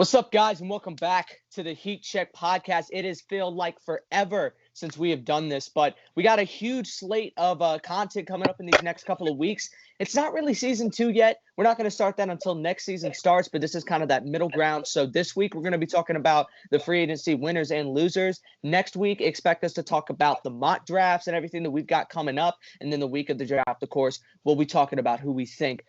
What's up, guys, and welcome back to the Heat Check podcast. It has felt like forever since we have done this, but we got a huge slate of content coming up in these next couple of weeks. It's not really season 2 yet. We're not going to start that until next season starts, but this is kind of that middle ground. So this week, we're going to be talking about the free agency winners and losers. Next week, expect us to talk about the mock drafts and everything that we've got coming up. And then the week of the draft, of course, we'll be talking about who we think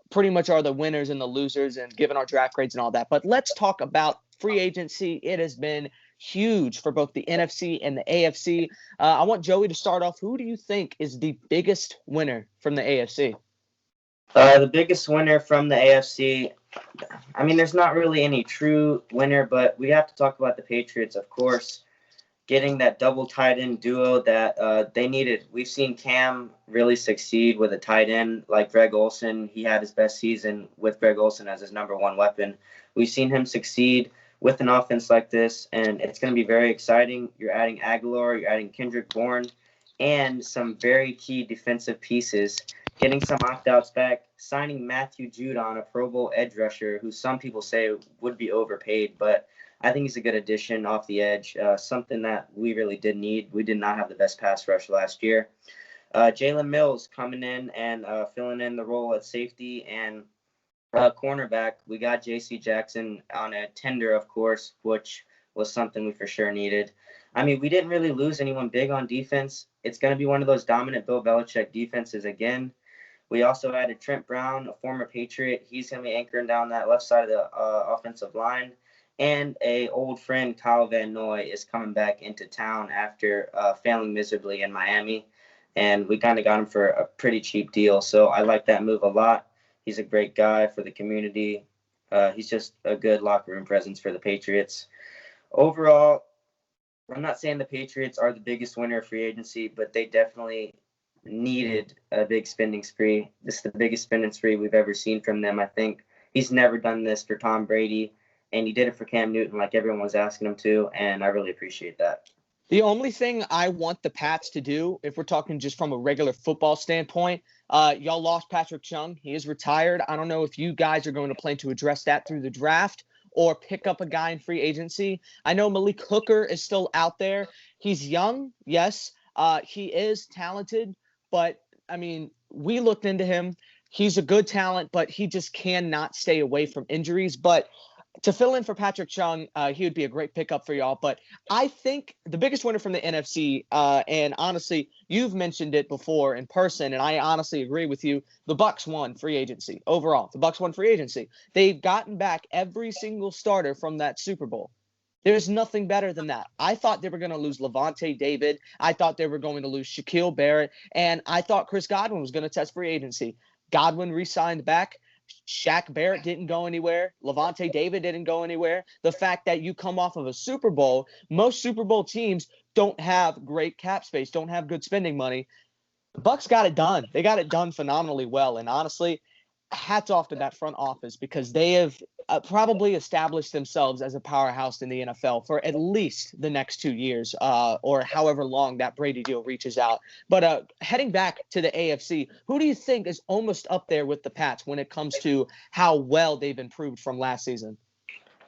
pretty much are the winners and the losers and given our draft grades and all that. But let's talk about free agency. It has been huge for both the NFC and the AFC. I want Joey to start off. Who do you think is the biggest winner from the AFC? The biggest winner from the AFC, I mean, there's not really any true winner, but we have to talk about the Patriots, of course. Getting that double tight end duo that they needed. We've seen Cam really succeed with a tight end like Greg Olsen. He had his best season with Greg Olsen as his number one weapon. We've seen him succeed with an offense like this, and it's going to be very exciting. You're adding Aguilar, you're adding Kendrick Bourne, and some very key defensive pieces. Getting some opt-outs back, signing Matthew Judon, a Pro Bowl edge rusher, who some people say would be overpaid, but I think he's a good addition off the edge, something that we really did need. We did not have the best pass rush last year. Jalen Mills coming in and filling in the role at safety and cornerback. We got J.C. Jackson on a tender, of course, which was something we for sure needed. I mean, we didn't really lose anyone big on defense. It's going to be one of those dominant Bill Belichick defenses again. We also added Trent Brown, a former Patriot. He's going to be anchoring down that left side of the offensive line. And a old friend, Kyle Van Noy, is coming back into town after failing miserably in Miami. And we kind of got him for a pretty cheap deal. So I like that move a lot. He's a great guy for the community. He's just a good locker room presence for the Patriots. Overall, I'm not saying the Patriots are the biggest winner of free agency, but they definitely needed a big spending spree. This is the biggest spending spree we've ever seen from them, I think. He's never done this for Tom Brady. And he did it for Cam Newton like everyone was asking him to, and I really appreciate that. The only thing I want the Pats to do, if we're talking just from a regular football standpoint, y'all lost Patrick Chung. He is retired. I don't know if you guys are going to plan to address that through the draft or pick up a guy in free agency. I know Malik Hooker is still out there. He's young, yes. He is talented, but, I mean, we looked into him. He's a good talent, but he just cannot stay away from injuries. But to fill in for Patrick Chung, he would be a great pickup for y'all. But I think the biggest winner from the NFC, and honestly, you've mentioned it before in person, and I honestly agree with you. The Bucs won free agency overall. The Bucs won free agency. They've gotten back every single starter from that Super Bowl. There's nothing better than that. I thought they were going to lose Levante David. I thought they were going to lose Shaquille Barrett. And I thought Chris Godwin was going to test free agency. Godwin re-signed back. Shaq Barrett didn't go anywhere. Levante David didn't go anywhere. The fact that you come off of a Super Bowl, most Super Bowl teams don't have great cap space, don't have good spending money. The Bucs got it done. They got it done phenomenally well. And honestly, hats off to that front office because they have probably established themselves as a powerhouse in the NFL for at least the next 2 years or however long that Brady deal reaches out. But heading back to the AFC, who do you think is almost up there with the Pats when it comes to how well they've improved from last season?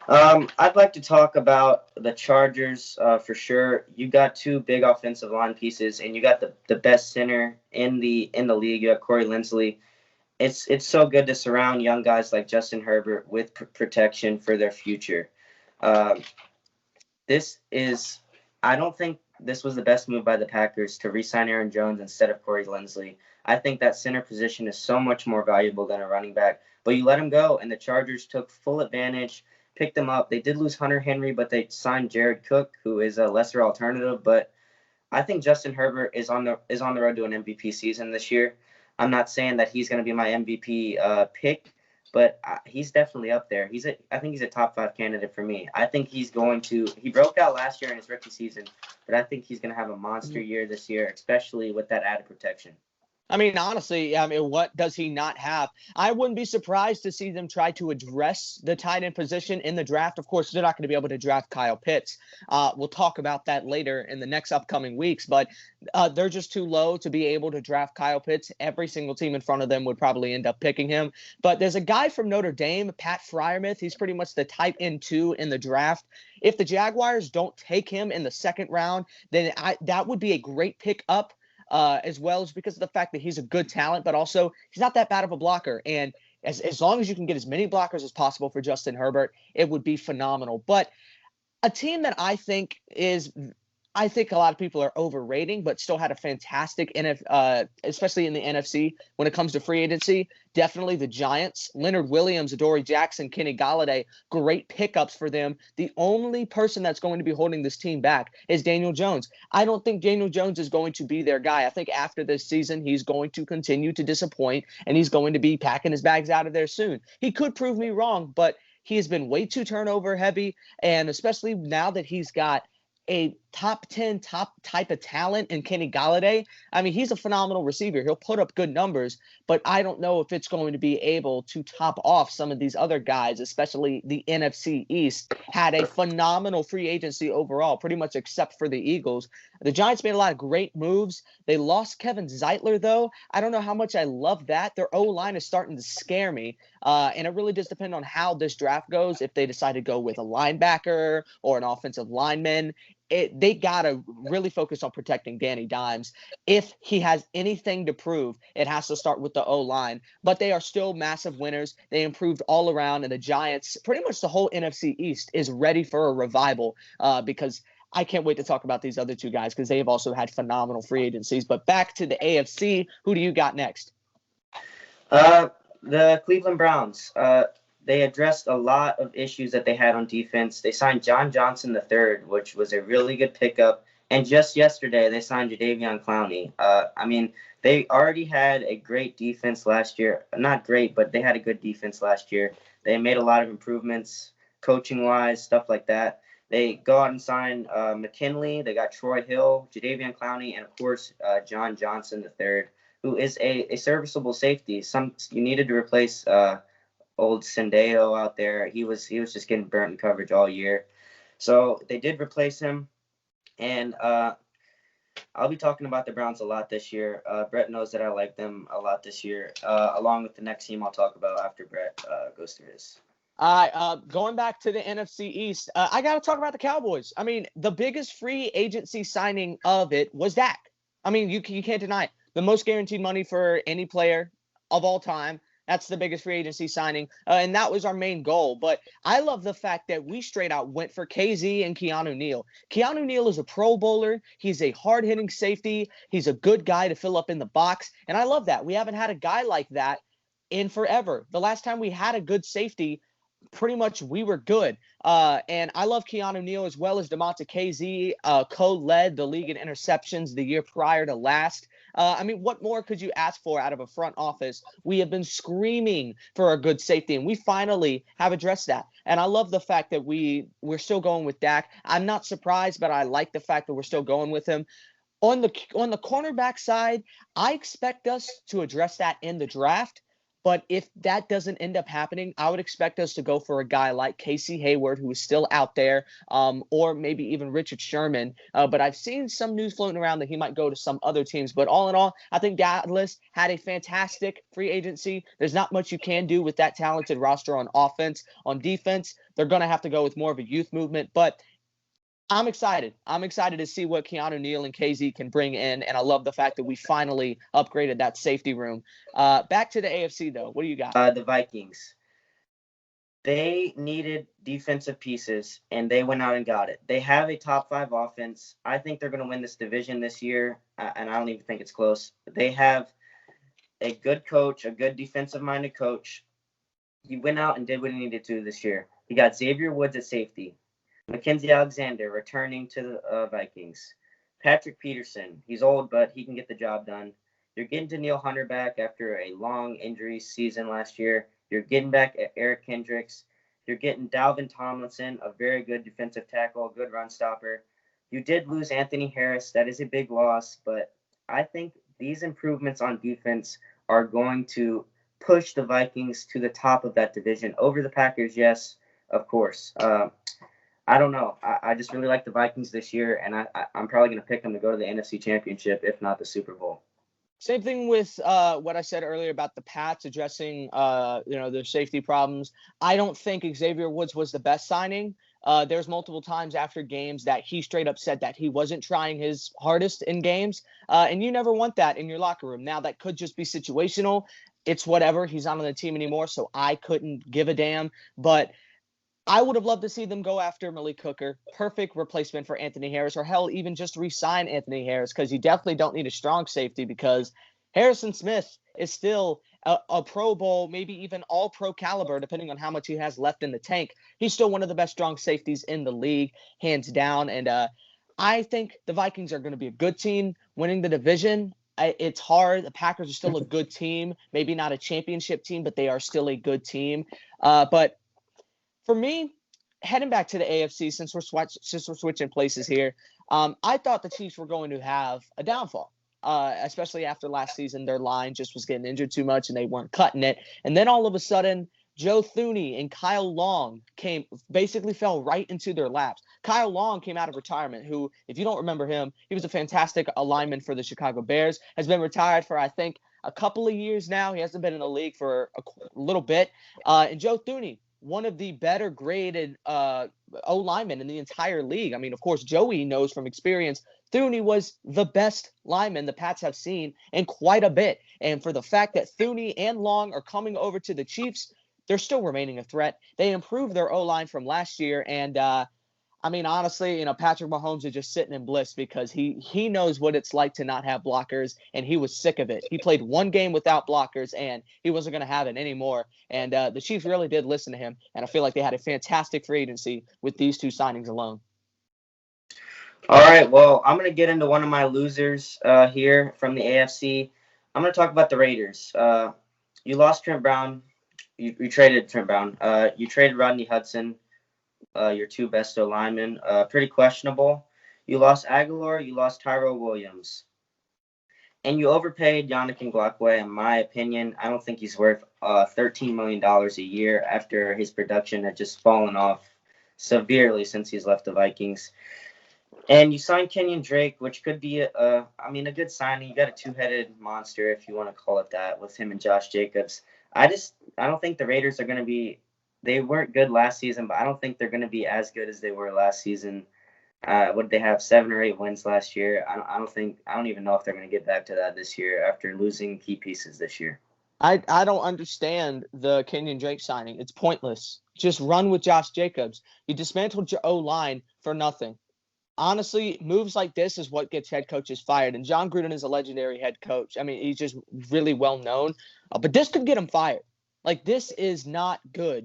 I'd like to talk about the Chargers for sure. You got two big offensive line pieces, and you got the best center in the league. You have Corey Linsley. It's so good to surround young guys like Justin Herbert with protection for their future. I don't think this was the best move by the Packers to re-sign Aaron Jones instead of Corey Linsley. I think that center position is so much more valuable than a running back. But you let him go, and the Chargers took full advantage, picked him up. They did lose Hunter Henry, but they signed Jared Cook, who is a lesser alternative. But I think Justin Herbert is on the road to an MVP season this year. I'm not saying that he's going to be my MVP pick, but he's definitely up there. I think he's a top 5 candidate for me. I think he broke out last year in his rookie season, but I think he's going to have a monster year this year, especially with that added protection. I mean, honestly, I mean, what does he not have? I wouldn't be surprised to see them try to address the tight end position in the draft. Of course, they're not going to be able to draft Kyle Pitts. We'll talk about that later in the next upcoming weeks, but they're just too low to be able to draft Kyle Pitts. Every single team in front of them would probably end up picking him. But there's a guy from Notre Dame, Pat Fryermuth. He's pretty much the tight end 2 in the draft. If the Jaguars don't take him in the second round, then that would be a great pick up, as well as because of the fact that he's a good talent, but also he's not that bad of a blocker. And as long as you can get as many blockers as possible for Justin Herbert, it would be phenomenal. But a team that I think a lot of people are overrating, but still had a fantastic especially in the NFC when it comes to free agency. Definitely the Giants. Leonard Williams, Adoree Jackson, Kenny Galladay, great pickups for them. The only person that's going to be holding this team back is Daniel Jones. I don't think Daniel Jones is going to be their guy. I think after this season, he's going to continue to disappoint, and he's going to be packing his bags out of there soon. He could prove me wrong, but he has been way too turnover heavy, and especially now that he's got a top 10 top type of talent in Kenny Galladay. I mean, he's a phenomenal receiver. He'll put up good numbers, but I don't know if it's going to be able to top off some of these other guys, especially the NFC East had a phenomenal free agency overall, pretty much except for the Eagles. The Giants made a lot of great moves. They lost Kevin Zeitler, though. I don't know how much I love that. Their O-line is starting to scare me, and it really does depend on how this draft goes. If they decide to go with a linebacker or an offensive lineman, they got to really focus on protecting Danny Dimes. If he has anything to prove, it has to start with the O-line. But they are still massive winners. They improved all around, and the Giants, pretty much the whole NFC East, is ready for a revival, because I can't wait to talk about these other two guys because they have also had phenomenal free agencies. But back to the AFC, who do you got next? The Cleveland Browns. They addressed a lot of issues that they had on defense. They signed John Johnson III, which was a really good pickup. And just yesterday, they signed Jadeveon Clowney. I mean, they already had a great defense last year. Not great, but they had a good defense last year. They made a lot of improvements, coaching-wise, stuff like that. They go out and sign McKinley. They got Troy Hill, Jadeveon Clowney, and, of course, John Johnson III, who is a serviceable safety. You needed to replace old Sendeo out there. He was just getting burnt in coverage all year. So they did replace him. And I'll be talking about the Browns a lot this year. Brett knows that I like them a lot this year, along with the next team I'll talk about after Brett goes through his. Going back to the NFC East, I got to talk about the Cowboys. I mean, the biggest free agency signing of it was Dak. I mean, you can't deny it. The most guaranteed money for any player of all time. That's the biggest free agency signing, and that was our main goal. But I love the fact that we straight out went for KZ and Keanu Neal. Keanu Neal is a Pro Bowler. He's a hard-hitting safety. He's a good guy to fill up in the box, and I love that. We haven't had a guy like that in forever. The last time we had a good safety, pretty much we were good. And I love Keanu Neal as well as DeMonte KZ, co-led the league in interceptions the year prior to last. I mean, what more could you ask for out of a front office? We have been screaming for a good safety, and we finally have addressed that. And I love the fact that we're still going with Dak. I'm not surprised, but I like the fact that we're still going with him. On the cornerback side, I expect us to address that in the draft. But if that doesn't end up happening, I would expect us to go for a guy like Casey Hayward, who is still out there, or maybe even Richard Sherman. But I've seen some news floating around that he might go to some other teams. But all in all, I think Dallas had a fantastic free agency. There's not much you can do with that talented roster on offense. On defense, they're going to have to go with more of a youth movement. But I'm excited. I'm excited to see what Keanu Neal and KZ can bring in, and I love the fact that we finally upgraded that safety room. Back to the AFC, though. What do you got? The Vikings. They needed defensive pieces, and they went out and got it. They have a top 5 offense. I think they're going to win this division this year, and I don't even think it's close. They have a good coach, a good defensive-minded coach. He went out and did what he needed to this year. He got Xavier Woods at safety. Mackenzie Alexander returning to the Vikings. Patrick Peterson. He's old, but he can get the job done. You're getting Danielle Hunter back after a long injury season last year. You're getting back Eric Kendricks. You're getting Dalvin Tomlinson, a very good defensive tackle, good run stopper. You did lose Anthony Harris. That is a big loss, but I think these improvements on defense are going to push the Vikings to the top of that division over the Packers. Yes, of course. I don't know. I just really like the Vikings this year, and I'm probably going to pick them to go to the NFC Championship, if not the Super Bowl. Same thing with what I said earlier about the Pats addressing, their safety problems. I don't think Xavier Woods was the best signing. There's multiple times after games that he straight up said that he wasn't trying his hardest in games, and you never want that in your locker room. Now, that could just be situational. It's whatever. He's not on the team anymore, so I couldn't give a damn. But I would have loved to see them go after Malik Hooker. Perfect replacement for Anthony Harris, or hell, even just re-sign Anthony Harris, because you definitely don't need a strong safety, because Harrison Smith is still a Pro Bowl, maybe even all-pro caliber, depending on how much he has left in the tank. He's still one of the best strong safeties in the league, hands down. And I think the Vikings are going to be a good team winning the division. It's hard. The Packers are still a good team, maybe not a championship team, but they are still a good team. But for me, heading back to the AFC, since we're switching places here, I thought the Chiefs were going to have a downfall, especially after last season. Their line just was getting injured too much, and they weren't cutting it. And then all of a sudden, Joe Thuney and Kyle Long basically fell right into their laps. Kyle Long came out of retirement, who, if you don't remember him, he was a fantastic lineman for the Chicago Bears, has been retired for, I think, a couple of years now. He hasn't been in the league for a little bit. And Joe Thuney, one of the better graded O-linemen in the entire league. I mean, of course, Joey knows from experience, Thuney was the best lineman the Pats have seen in quite a bit. And for the fact that Thuney and Long are coming over to the Chiefs, they're still remaining a threat. They improved their O-line from last year. And, honestly, Patrick Mahomes is just sitting in bliss, because he knows what it's like to not have blockers, and he was sick of it. He played one game without blockers, and he wasn't going to have it anymore. And the Chiefs really did listen to him, and I feel like they had a fantastic free agency with these two signings alone. All right, well, I'm going to get into one of my losers here from the AFC. I'm going to talk about the Raiders. You lost Trent Brown. You traded Trent Brown. You traded Rodney Hudson. Your two best linemen, pretty questionable. You lost Aguilar, you lost Tyrell Williams. And you overpaid Yannick Ngakoue, in my opinion. I don't think he's worth $13 million a year after his production had just fallen off severely since he's left the Vikings. And you signed Kenyon Drake, which could be a good signing. You got a two-headed monster, if you want to call it that, with him and Josh Jacobs. I don't think the Raiders are going to be. They weren't good last season, but I don't think they're going to be as good as they were last season. What did they have, 7 or 8 wins last year? I don't even know if they're going to get back to that this year after losing key pieces this year. I don't understand the Kenyon Drake signing. It's pointless. Just run with Josh Jacobs. You dismantled your O-line for nothing. Honestly, moves like this is what gets head coaches fired. And John Gruden is a legendary head coach. I mean, he's just really well known. But this could get him fired. Like, this is not good.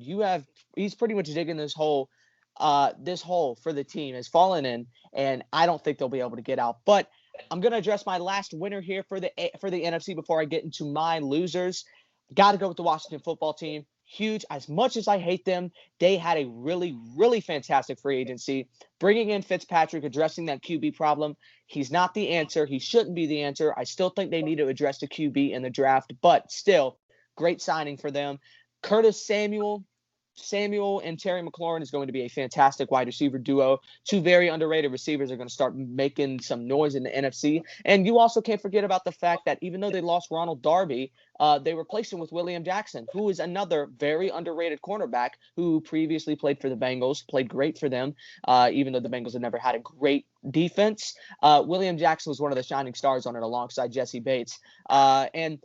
He's pretty much digging this hole for the team, has fallen in, and I don't think they'll be able to get out. But I'm going to address my last winner here for the NFC before I get into my losers. Got to go with the Washington football team. Huge. As much as I hate them, they had a really, really fantastic free agency. Bringing in Fitzpatrick, addressing that QB problem. He's not the answer. He shouldn't be the answer. I still think they need to address the QB in the draft, but still, great signing for them. Curtis Samuel and Terry McLaurin is going to be a fantastic wide receiver duo. Two very underrated receivers are going to start making some noise in the NFC. And you also can't forget about the fact that even though they lost Ronald Darby, they replaced him with William Jackson, who is another very underrated cornerback who previously played for the Bengals, played great for them, even though the Bengals have never had a great defense. William Jackson was one of the shining stars on it alongside Jesse Bates. And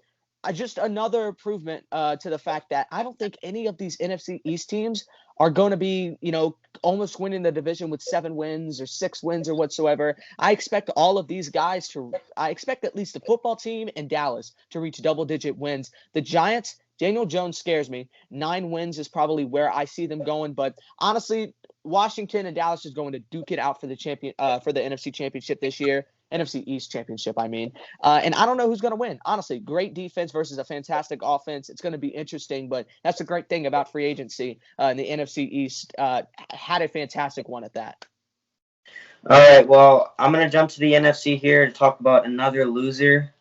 just another improvement to the fact that I don't think any of these NFC East teams are going to be, almost winning the division with 7 wins or 6 wins or whatsoever. I expect all of these guys I expect at least the football team and Dallas to reach double-digit wins. The Giants, Daniel Jones scares me. 9 wins is probably where I see them going. But honestly, Washington and Dallas is going to duke it out for the NFC Championship this year. NFC East Championship, I mean. And I don't know who's going to win. Honestly, great defense versus a fantastic offense. It's going to be interesting, but that's the great thing about free agency. And the NFC East had a fantastic one at that. All right, well, I'm going to jump to the NFC here to talk about another loser.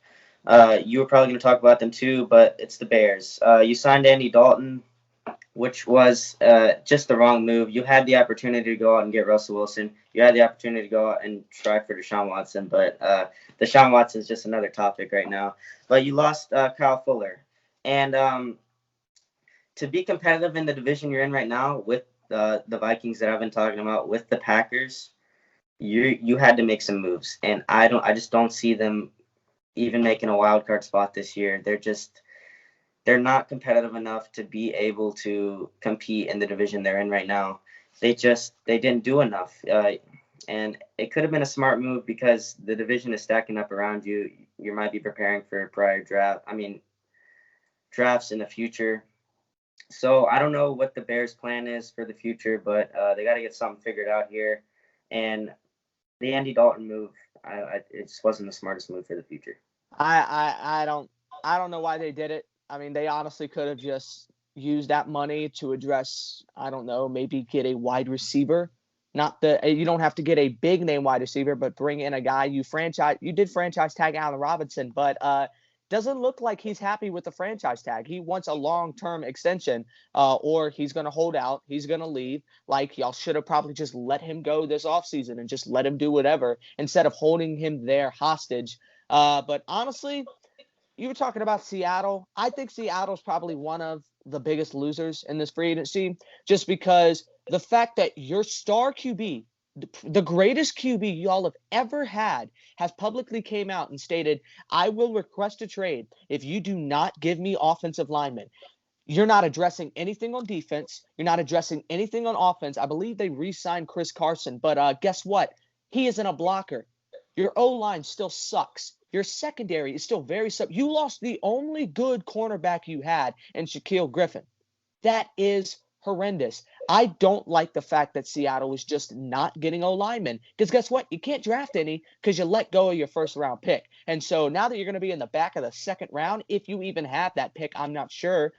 You were probably going to talk about them too, but it's the Bears. You signed Andy Dalton, which was just the wrong move. You had the opportunity to go out and get Russell Wilson. You had the opportunity to go out and try for Deshaun Watson, but Deshaun Watson is just another topic right now. But you lost Kyle Fuller. And to be competitive in the division you're in right now with the Vikings that I've been talking about, with the Packers, you had to make some moves. And I just don't see them even making a wild card spot this year. They're not competitive enough to be able to compete in the division they're in right now. They didn't do enough. And it could have been a smart move because the division is stacking up around you. You might be preparing for drafts in the future. So I don't know what the Bears' plan is for the future, but they got to get something figured out here. And the Andy Dalton move, it just wasn't the smartest move for the future. I don't know why they did it. I mean, they honestly could have just used that money to address, I don't know, maybe get a wide receiver. You don't have to get a big name wide receiver, but bring in a guy you did franchise tag Allen Robinson, but doesn't look like he's happy with the franchise tag. He wants a long-term extension, or he's going to hold out. He's going to leave. Like, y'all should have probably just let him go this offseason and just let him do whatever instead of holding him there hostage. But honestly, you were talking about Seattle. I think Seattle's probably one of the biggest losers in this free agency, just because the fact that your star QB, the greatest QB y'all have ever had, has publicly came out and stated, I will request a trade if you do not give me offensive linemen. You're not addressing anything on defense. You're not addressing anything on offense. I believe they re-signed Chris Carson, but guess what? He isn't a blocker. Your O-line still sucks. Your secondary is still very sub. You lost the only good cornerback you had in Shaquille Griffin. That is horrendous. I don't like the fact that Seattle is just not getting O-linemen. Because guess what? You can't draft any because you let go of your first round pick. And so now that you're going to be in the back of the second round, if you even have that pick, I'm not sure.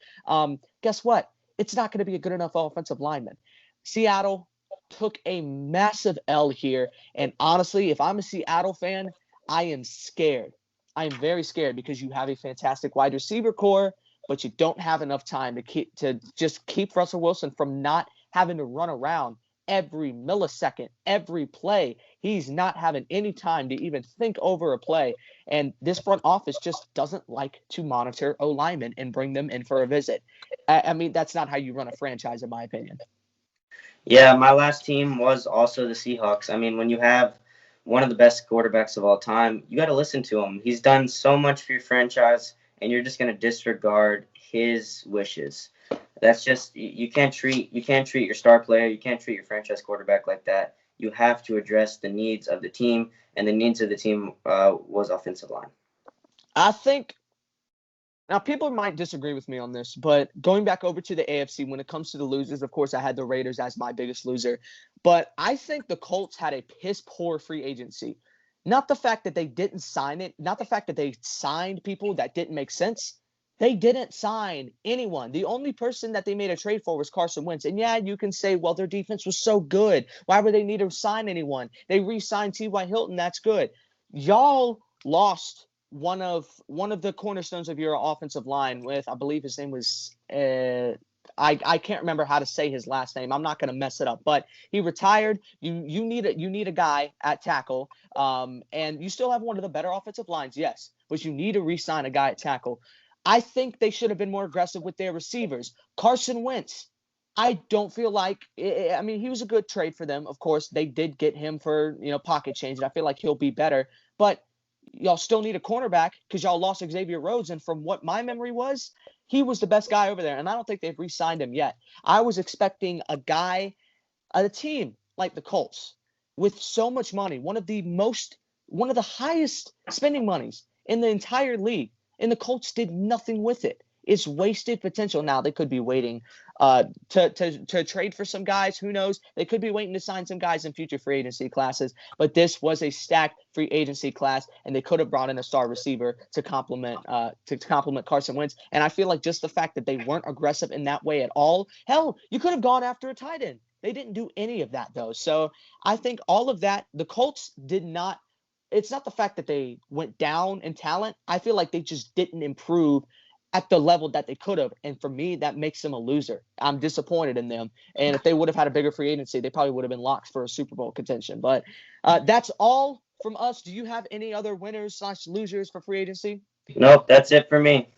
Guess what? It's not going to be a good enough offensive lineman. Seattle took a massive L here. And honestly, if I'm a Seattle fan, I am scared. I am very scared because you have a fantastic wide receiver core, but you don't have enough time to just keep Russell Wilson from not having to run around every millisecond, every play. He's not having any time to even think over a play. And this front office just doesn't like to monitor O-linemen and bring them in for a visit. I mean, that's not how you run a franchise, in my opinion. Yeah, my last team was also the Seahawks. I mean, when you have one of the best quarterbacks of all time, you got to listen to him. He's done so much for your franchise, and you're just going to disregard his wishes. That's just you can't treat your star player, you can't treat your franchise quarterback like that. You have to address the needs of the team, and the needs of the team was offensive line. I think now people might disagree with me on this, but going back over to the AFC, when it comes to the losers, of course, I had the Raiders as my biggest loser. But I think the Colts had a piss poor free agency. Not the fact that they didn't sign it, not the fact that they signed people that didn't make sense. They didn't sign anyone. The only person that they made a trade for was Carson Wentz. And yeah, you can say, well, their defense was so good. Why would they need to sign anyone? They re-signed T.Y. Hilton. That's good. Y'all lost one of the cornerstones of your offensive line with, I believe his name was I can't remember how to say his last name. I'm not going to mess it up, but he retired. You need a guy at tackle, and you still have one of the better offensive lines, yes, but you need to re-sign a guy at tackle. I think they should have been more aggressive with their receivers. Carson Wentz, I don't feel like I mean, he was a good trade for them. Of course, they did get him for, pocket change, and I feel like he'll be better. But y'all still need a cornerback because y'all lost Xavier Rhodes. And from what my memory was, he was the best guy over there. And I don't think they've re-signed him yet. I was expecting a team like the Colts with so much money, one of the highest spending monies in the entire league. And the Colts did nothing with it. It's wasted potential. Now they could be waiting to trade for some guys. Who knows? They could be waiting to sign some guys in future free agency classes. But this was a stacked free agency class, and they could have brought in a star receiver to complement Carson Wentz. And I feel like just the fact that they weren't aggressive in that way at all. Hell, you could have gone after a tight end. They didn't do any of that though. So I think all of that, the Colts did not it's not the fact that they went down in talent. I feel like they just didn't improve at the level that they could have. And for me, that makes them a loser. I'm disappointed in them. And if they would have had a bigger free agency, they probably would have been locked for a Super Bowl contention. But that's all from us. Do you have any other winners/losers for free agency? Nope, that's it for me.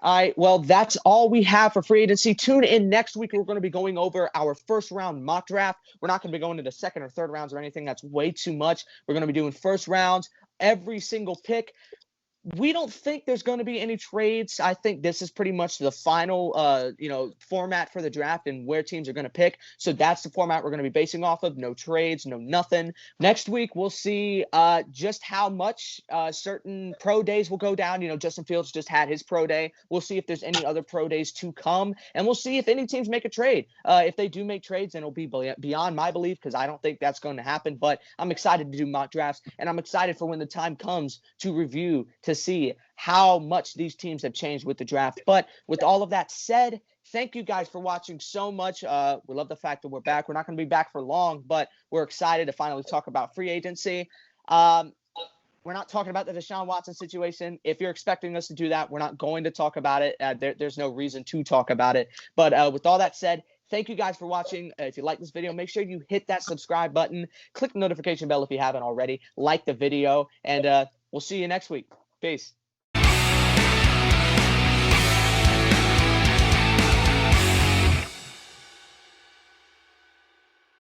All right, well, that's all we have for free agency. Tune in next week. We're going to be going over our first round mock draft. We're not going to be going to the second or third rounds or anything. That's way too much. We're going to be doing first rounds, every single pick. We don't think there's going to be any trades. I think this is pretty much the final, format for the draft and where teams are going to pick. So that's the format we're going to be basing off of. No trades, no nothing. Next week, we'll see just how much certain pro days will go down. Justin Fields just had his pro day. We'll see if there's any other pro days to come. And we'll see if any teams make a trade. If they do make trades, then it'll be beyond my belief because I don't think that's going to happen. But I'm excited to do mock drafts. And I'm excited for when the time comes to review, to see how much these teams have changed with the draft. But with all of that said, thank you guys for watching so much. We love the fact that we're back. We're not going to be back for long, but we're excited to finally talk about free agency. We're not talking about the Deshaun Watson situation. If you're expecting us to do that, we're not going to talk about it. There's no reason to talk about it. But with all that said, thank you guys for watching. If you like this video, make sure you hit that subscribe button. Click the notification bell if you haven't already. Like the video. And we'll see you next week. Peace.